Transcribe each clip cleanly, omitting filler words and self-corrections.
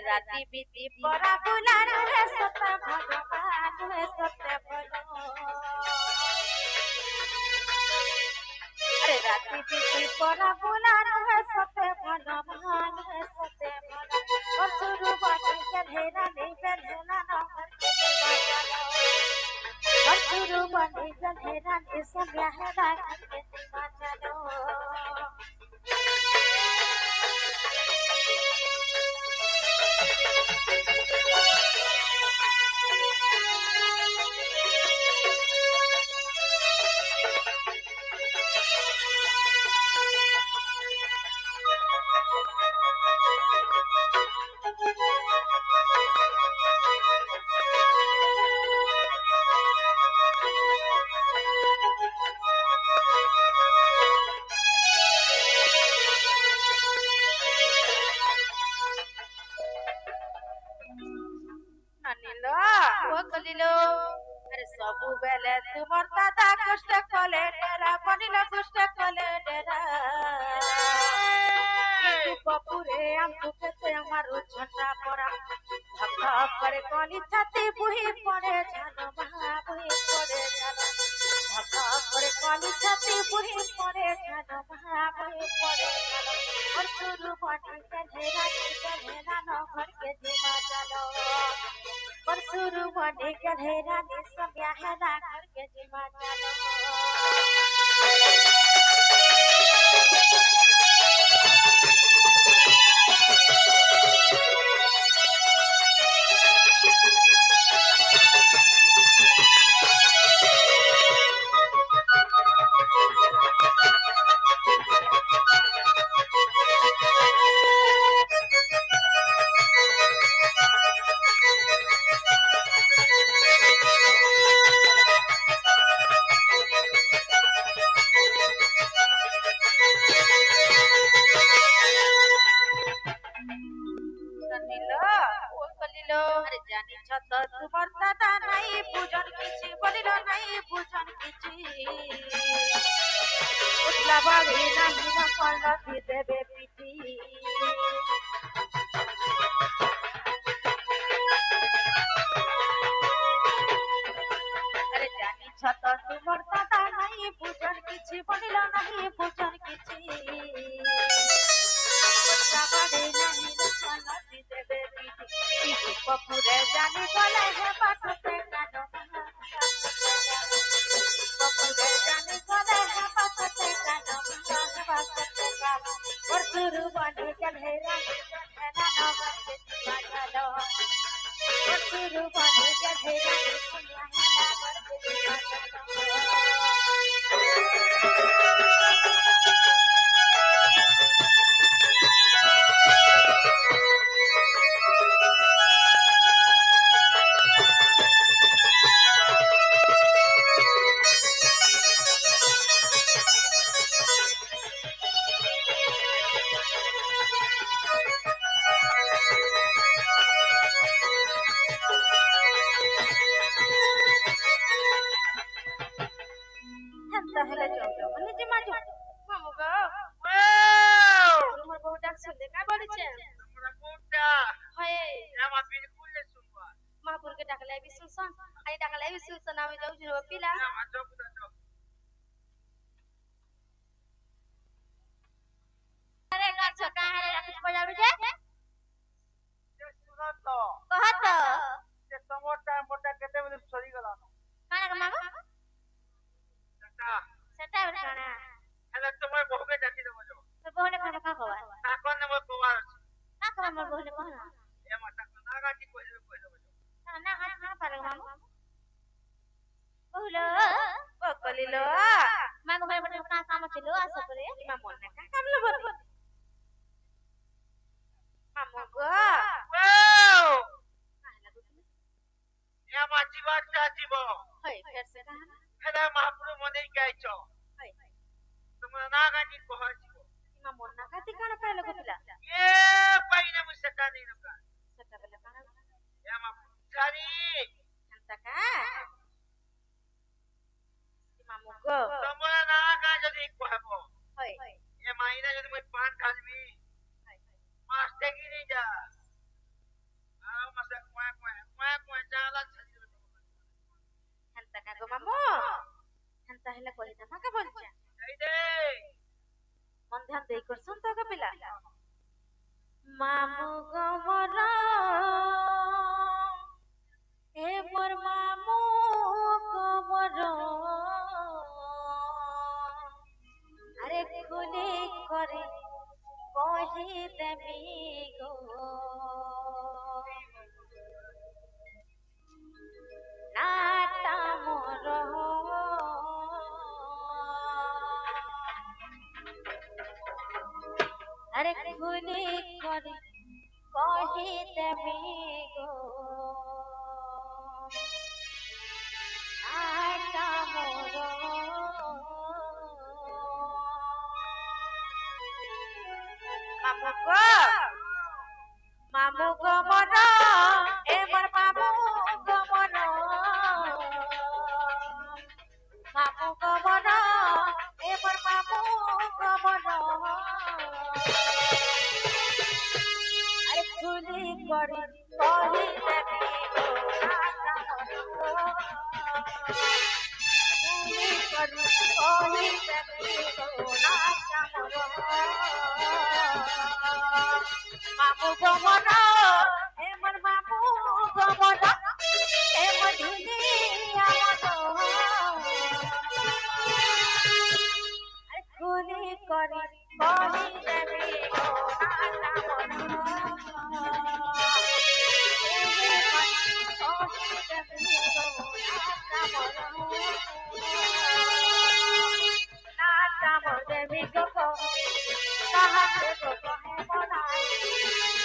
राती बीती परा बुलान है सत भगवान है सत्य बोलो अरे राती बीती परा बुलान है सत्य भगवान है सत्य बोलो और शुरू बाटी गधेरा नहीं गधेरा ना और शुरू बाटी गधेरा नहीं समय है रात के दिवा चलो अरे सबु बेले तुमर दादा कष्ट कले डेरा बनिला कष्ट कले डेरा কিন্তু কপুরে আমু কেতে আমার ঝন্ডা পড়া ধক্কা করে কলি ছাতি বুহি পড়ে জানো মা বুহি পড়ে জানো ধক্কা করে কলি ছাতি বুহি পড়ে জানো মা বুহি পড়ে জানো और शुरू बनी गधेरा न घर के जीवा चलो और शुरू बनी गधेरा नि समय है ना घर के जीवा चलो अरे जानी छत तुमर दादा नहीं पूजन किछि बलिलो नहीं पूजन किछि उठला बाड़ी नहीं न पलटी देबे पीठी अरे जानी छत तुमर दादा नहीं पूजन किछि बलिलो नहीं पूजन किछि उठला बाड़ी नहीं न पलटी देबे पीठी कपूरे जानी गले है बात से कानो कपूरे जानी गले है बात से कानो बात से कानो और शुरू बनी गधेरा नगर के जीवा चलो और शुरू बनी गधेरा सुनिया है नगर के जीवा चलो তাহলে চলতো মানে যে মাঝে মামু গো তোমার বউ ডাক শুনতে কা বলেছে তোমরা কোনটা হয় আমার বিলকুল শুনবা মাপুরকে ডাকলে আইবি শুনছন আই ডাকলে আইবি শুনছন আমি যাও জুরো পিলা আমার যাও যাও আরে গাছ কাহারে রাখিস পড়াবে যে শুনো তো কহ তো যে তোমারটা মোটা কেটে বলে সরি গলা কানা মামু সেটা কানা হ্যালো তোমার বউকে ডাকি দেবো তো বউনে খানা খা খাওয়া এখন আমার বউয়ার না খাওয়া আমার বউনে কহ না এ মাটা না গাটি কই দেবো না হাত না পারে মামু বউলো ও কলিলো মাগো ভাই বড় কা কাম ছিল আসো করে মামু না কা কাম লো বল মামু গো ওয়াও এ মা জীবটা জীব হই ফেরছে কানা হেলা মহাপুর মনে গাইছো হই তোমরা না গানি কহ জীব মামু না কাতি কানা পাইলো গতিলা এ পাইনা মুসটা নেই নকা সেটা বলে কানা এ মা জানি এন্তা কা মামু গো তোমরা না গা যদি কহবো হই এ মাইনা যদি মই পান ঢালবি হই মাস দেখি নি যা হেনতা কাগো মামু হেনতা হেলে কহিদা মাকে বলছে মন ধ্যান দেই করছুন তো পিলা মামু গো মর এ মোর মামু গো মর আরে খুলে করে কহি দেবি গো নাটা মোর আরে খুলে করে কহি দেবি গো নাটা মোর মামু গো মামু গো মন এবার মামু গো মন মামু গো মন এবার মামু গো মন আরে খুলি করে কহি দেবি গো নাটা মন খুলি করে কহি দেবি গো নাটা মন মামু গো মন এমন মামু গো মন এমন ধুলি আমন আরে খুলি করে কহি দেবি গো নাটা মন খুলি করে কহি দেবি গো নাটা মন নাটা মন দেবি গো কাহাতে গো কহে বনাই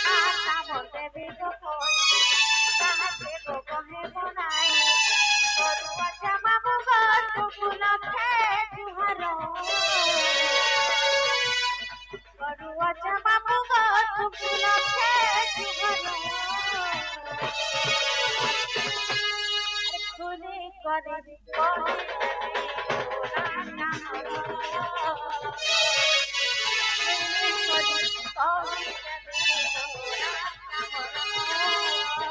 নাটা মন দেবি গো কাহাতে গো কহে বনাই করুয়া জামা মুগো তুমুল খে জুহার করুয়া জামা মুগো তুমুল খে জুহার খুলি করে কহি দেবি গো নাটা মন খুলি করে কহি দেবি গো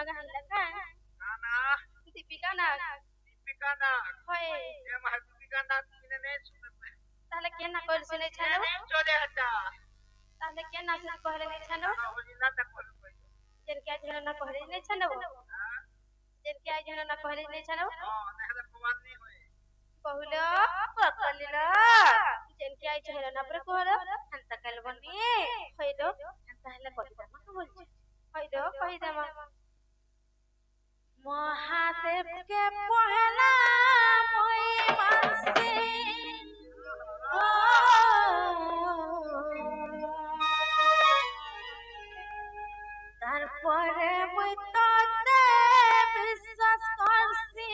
গান লেখা না না দীপিকা না দীপিকা না হয় এ মা দীপিকা না কিনে নে শুনে তাহলে কে না করে শুনে ছানো চলে হাটা তাহলে কে না শুনে কহলে নাই ছানো না ওই না তা কল কই যেন কে ঝন না কহলে নাই ছানো হ্যাঁ যেন কে ঝন না কহলে নাই ছানো না হলে প্রমাণ নেই হয় কহিল কলিল যেন কে ঝন না পরে কহল ಅಂತ ಕಲ್ಬನಿ হইদো তাহলে কবিতা মত বলছি হইদো কহিদামা মহাদেবকে পহলা মই মানসি তারপরে মই তোতে বিশ্বাস করছি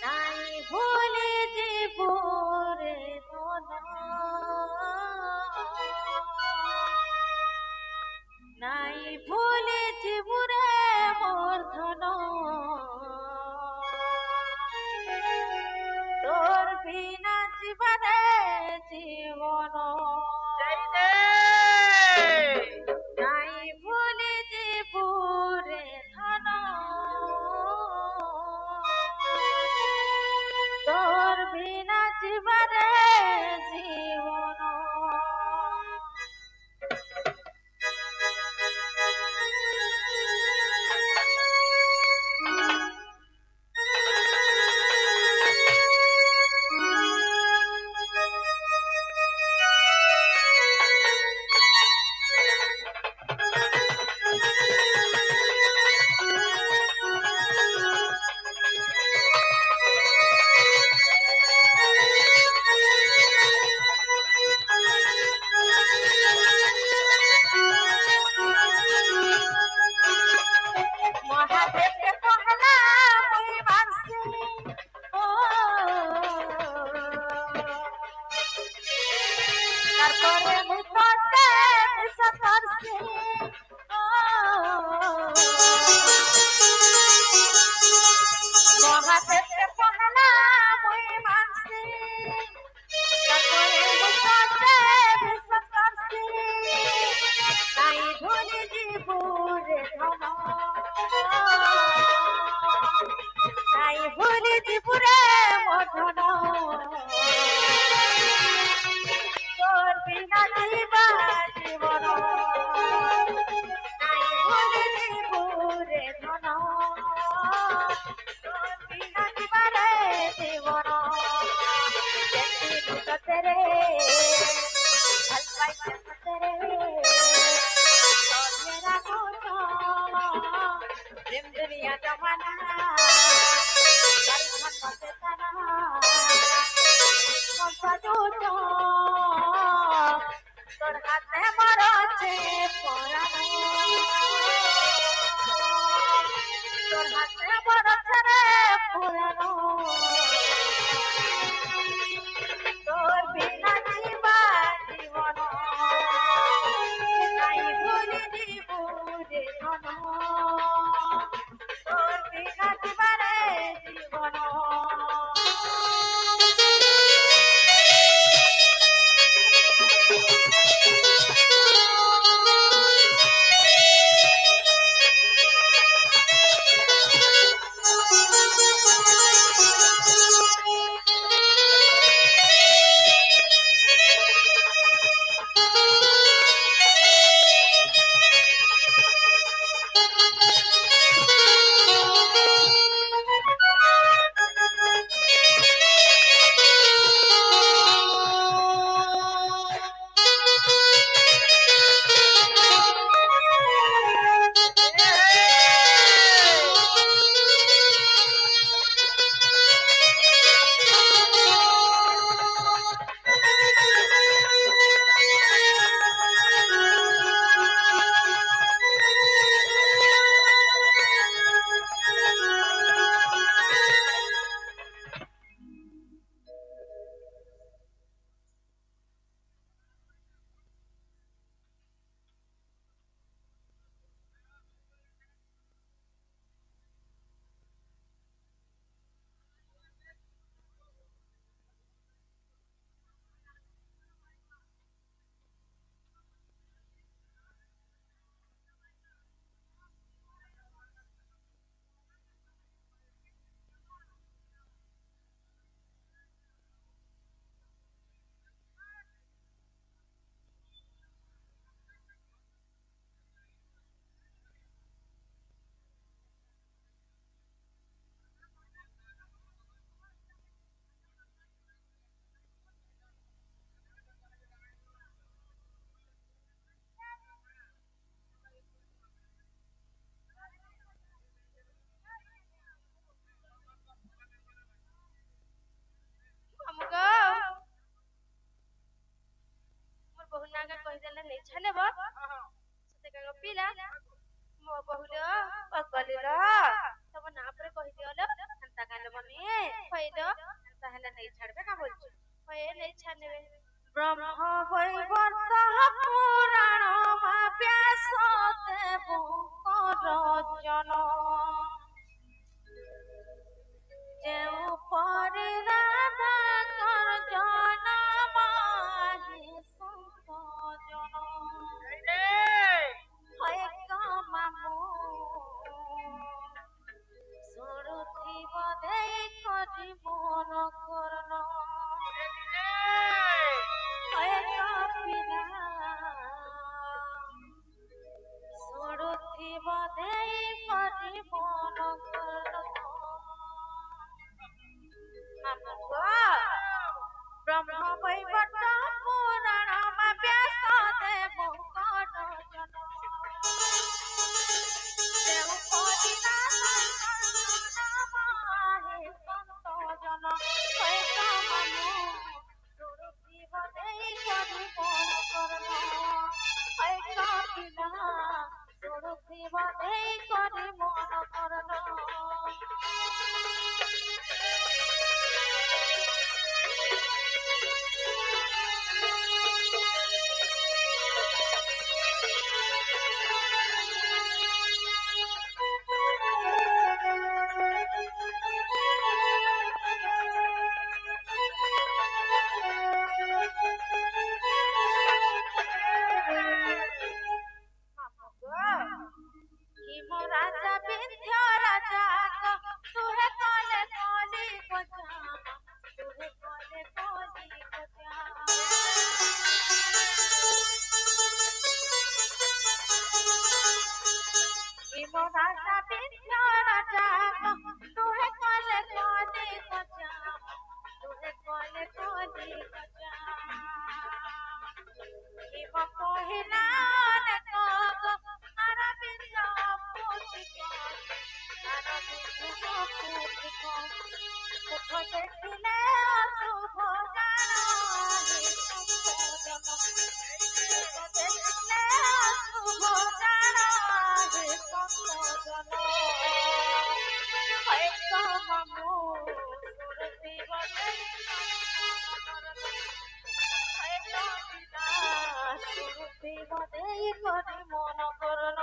নাই ভুলি জীবরে নাই ভুলি জীবরে মোর ধন তোর বিনা জীবনে জীবন নাই ভুলি জীবরে ধন তোর বিনা জীবনে জীবন মহাদেবকে পহলা মই মানসি তারপরে মই তোতে বিশ্বাস করছি মহাদেবকে পহলা মই মানসি তারপরে মই তোতে বিশ্বাস করছি নাই ভুলি জীবরে ধন নাই ভুলি জীবরে মধন তোর বিনা জীবা জীবন নাই ভুলি জীবরে ধন তোর বিনা জীবরে জীবন যেতি দুটতে রে ভাল পাইছে সতে রে তোর মেরা কোন প্রেম দুনিয়া জমানা গাড়ি খান মাসে তানা মনসা দুটো তোর হাতে মারছে পরানো তোর হাতে মারছে রে পরানো তোর বিনা জীবা জীবন নাই ভুলি জীবরে ধন তোর বিনা জীবনে জীবন बहुनागा कहिदेले नहीं छानेब से का पिला मो बहुलो पगलिलो तब ना पर कहि दियलो हंता काले मम्मी कहिदो हंता हला नहीं छाड़बे का बोलछ कहे नहीं छानेबे ब्रह्म वैवर्त पुराण मा व्यास देव करजन जेउ परि राधा करजन माहि संतजन হয় কামামু সরুথিব দেই করিবন করন হয় কাপিলা সরুথিব দেই করিবন করন ব্রহ্ম বৈবর্ত পুরাণ মা ব্যাস দেব করজন দেব করিনা মাহে সন্তজন হয় কামামু সুরুথিব দেই করিব করন হয় কাপিলা সুরুথিব দেই করিব করন হিম রাজা বিন্ধ্য রাজা তুহে কলে কলি গজা তুহে কলে কলি গজা হিম রাজা বিন্ধ্য রাজা তুহে কলে কলি গজা তুহে কলে কলি গজা হিম কহিলা অরবিন্দ পুতিক অরবিন্দ পুতিক উঠ দেখিলে শুভ জান হে সম্বোধন উঠ দেখিলে শুভ জান হে সম্বোধন হয় কামামু সুরতি বদে হয় কামিলা সুরতি বদে করি মন করন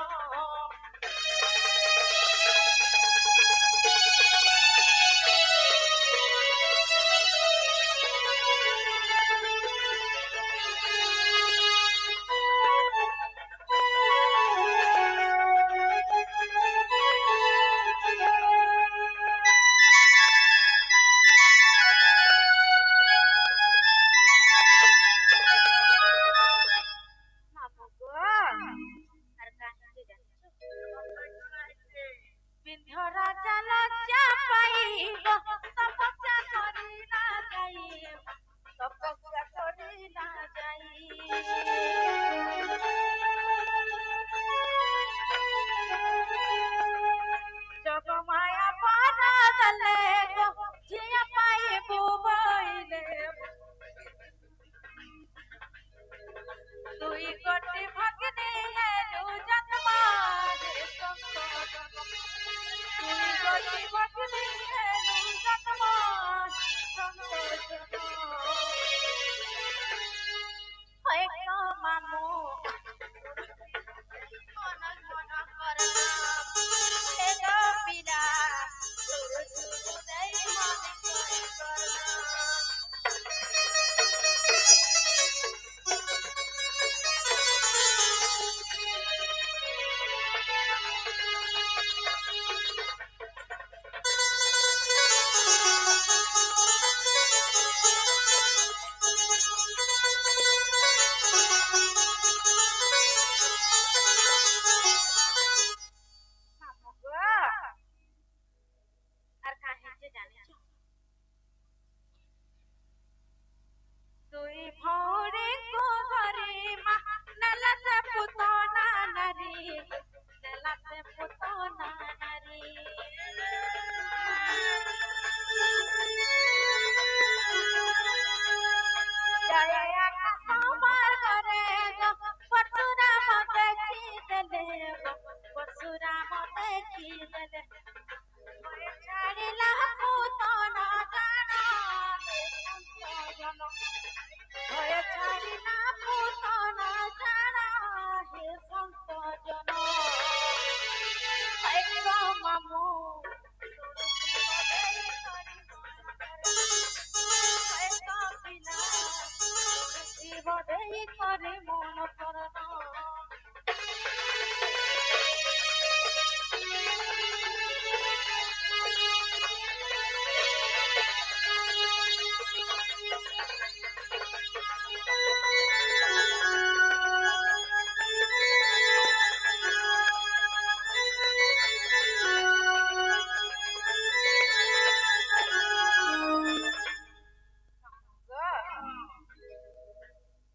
দেই করে মন করণ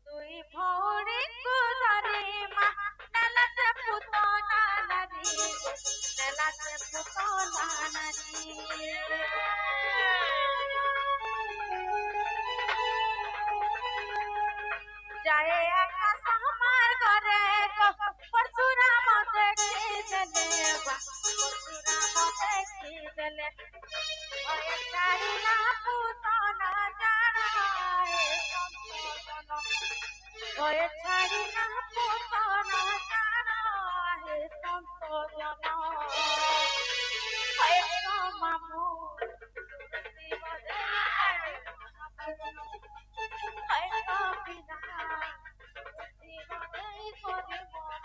তুই ভৌরি কুদারে মা নেলাতে পুতনা নারী নেলাতে পুতনা নারী যায় আকাশ আমার ঘরে গো পরশুরাম দেখি দেলে পরশুরাম দেখি দেলে ভয়ে ছাড়ি না পুতনা জানায় সম্পদন ভয়ে ছাড়ি না পুতনা জানায় সম্পদন ভয়ে মামু জীবনে ভয়ে কবিনা জীবনে করে মন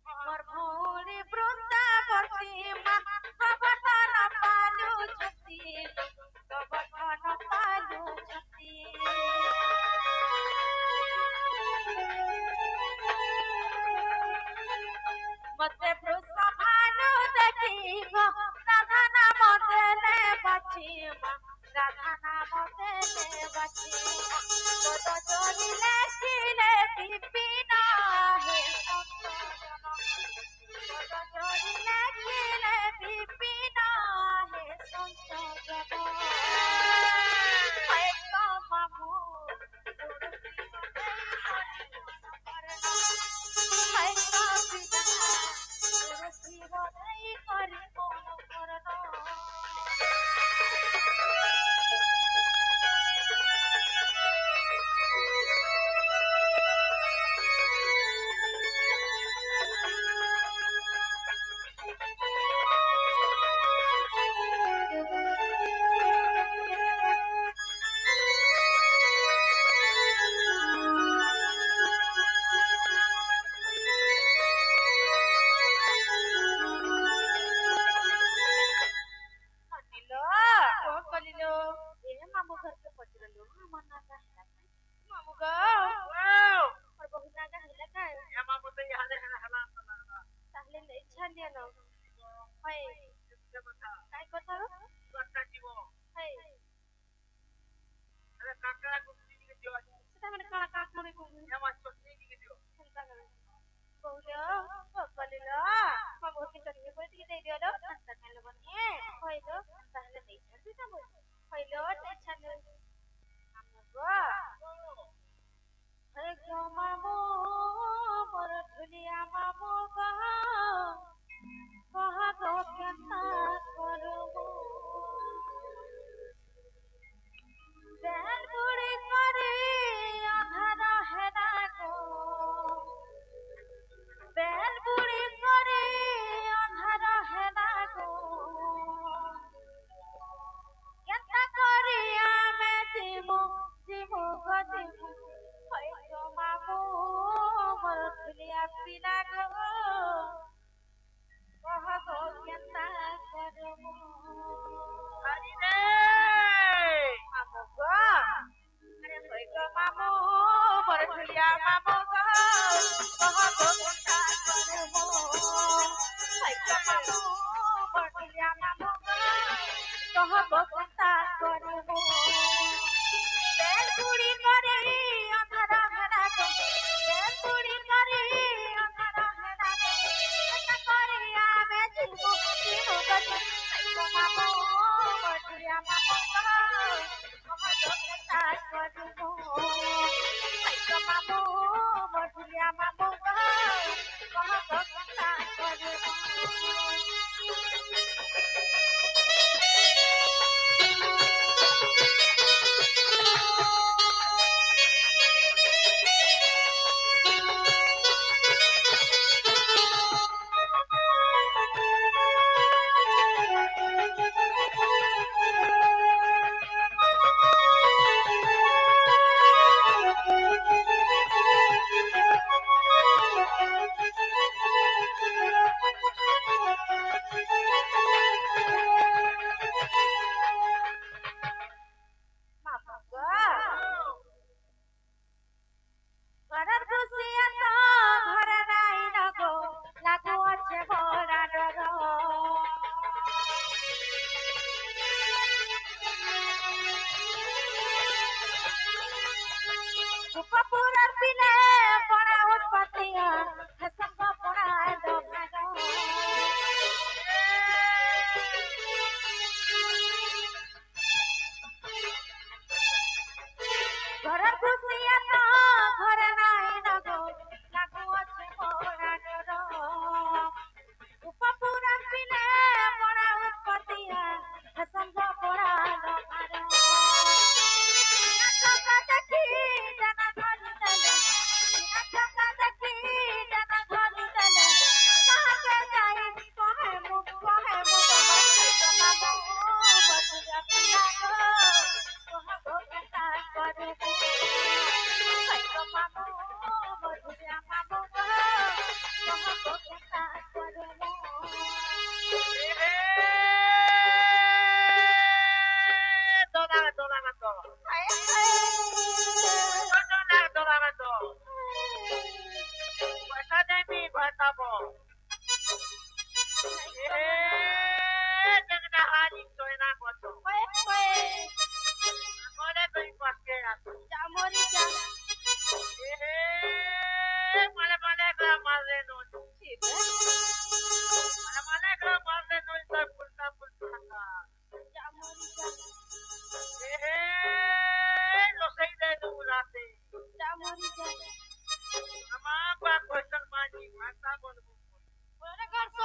मोर भौरी बृंदावती माँ कबठन पालू छती कबठन पालू छती मते वृष भालू देखी गो राधा नाम देले बाची माँ राधा नाम देले बाची गोद जोड़िले खिले बिपिना हे संतोषन गोद जोड़िले खिले बिपिना हे संतोषन हे मामू हे कबिना तुलसी बधाई करी मन करना कनिलो ओ कनिलो ए मामू घर के पचरलो हमर नागा हिला मामू गो और बहु नागा हिला काय एमा बतई हाले हला हला ताहले नहीं छालिया न होय किसके बता काय কথা रो करता जीव होय अरे काकड़ा गुस्ती के दियो সেটা মানে কালা কাক মরে কো एमा चटनी के दियो চিন্তা করে बहुलो ও কনিলো মামু কি চটনি করে দিয়ে দেই দিও আচ্ছা খাইলো বনি হইলো তাহলে নেই ছাড়বি না বল হইলো নেই ছাড়লে মামু গো হে গো মামু মোর ঢুলিয়া মামু গো কহা গো কেতা করবো বেল বুড়ি করে আধার হেনা গো বেল বুড়ি করে আধার হেনা গো কেতা করি আমি দিমু দিমু গো দিমু হই গো মামু মোর ঢুলিয়া পিলা গো কহ গো কেতা করবো हरी रे मामू गो अरे होय गो मामू मोर ढुलिया मामू गो कह गो केता करबो होय गो मामू मोर ढुलिया मामू गो कह गो केता करबो बेल बुड़ी करे अंधारा हेना गो बेल बुड़ी करे अंधारा हेना गो केता करी आमे जीवो जीवो गो मामू मोर ढुलिया मामू गो कह गो केता करबो ভাইগো মামু মধুরিয়া মামু গো কহ গো কেতা করিব মামু গো ঘরের খুশিয়া তো ঘরে নাই না গো লাগু আছে ভরা ডর উপপুরের পিলে পড়া উৎপত্তিয়া হেসঙ্গ পড়া দোভাগ ঘরের খুশিয়া তো ঘরে নাই না গো লাগু আছে ভরা ডর উপপুরের পিলে পড়া উৎপত্তিয়া হেসঙ্গ পড়া দোভাগ চকা দেখি জানা ধরি দেলে চকা দেখি জানা ধরি দেলে কাকে যাই কহে মুখ মামু মধুরা পিলা গো কহ গো কেতা করিব ভাইগো মামু মধুরা মামু গো কহ গো কেতা করিব আয় জামরি যা ঠিক জামরি যা জামরি যা ওরে করছ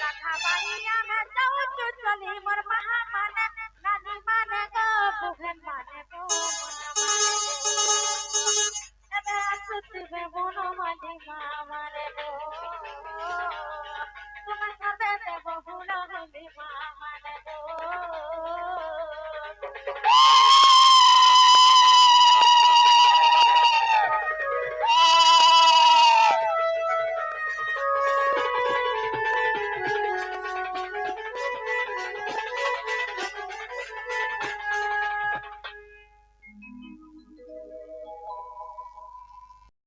রাখা বাড়ি আমি যাও চলি মোর মহামারী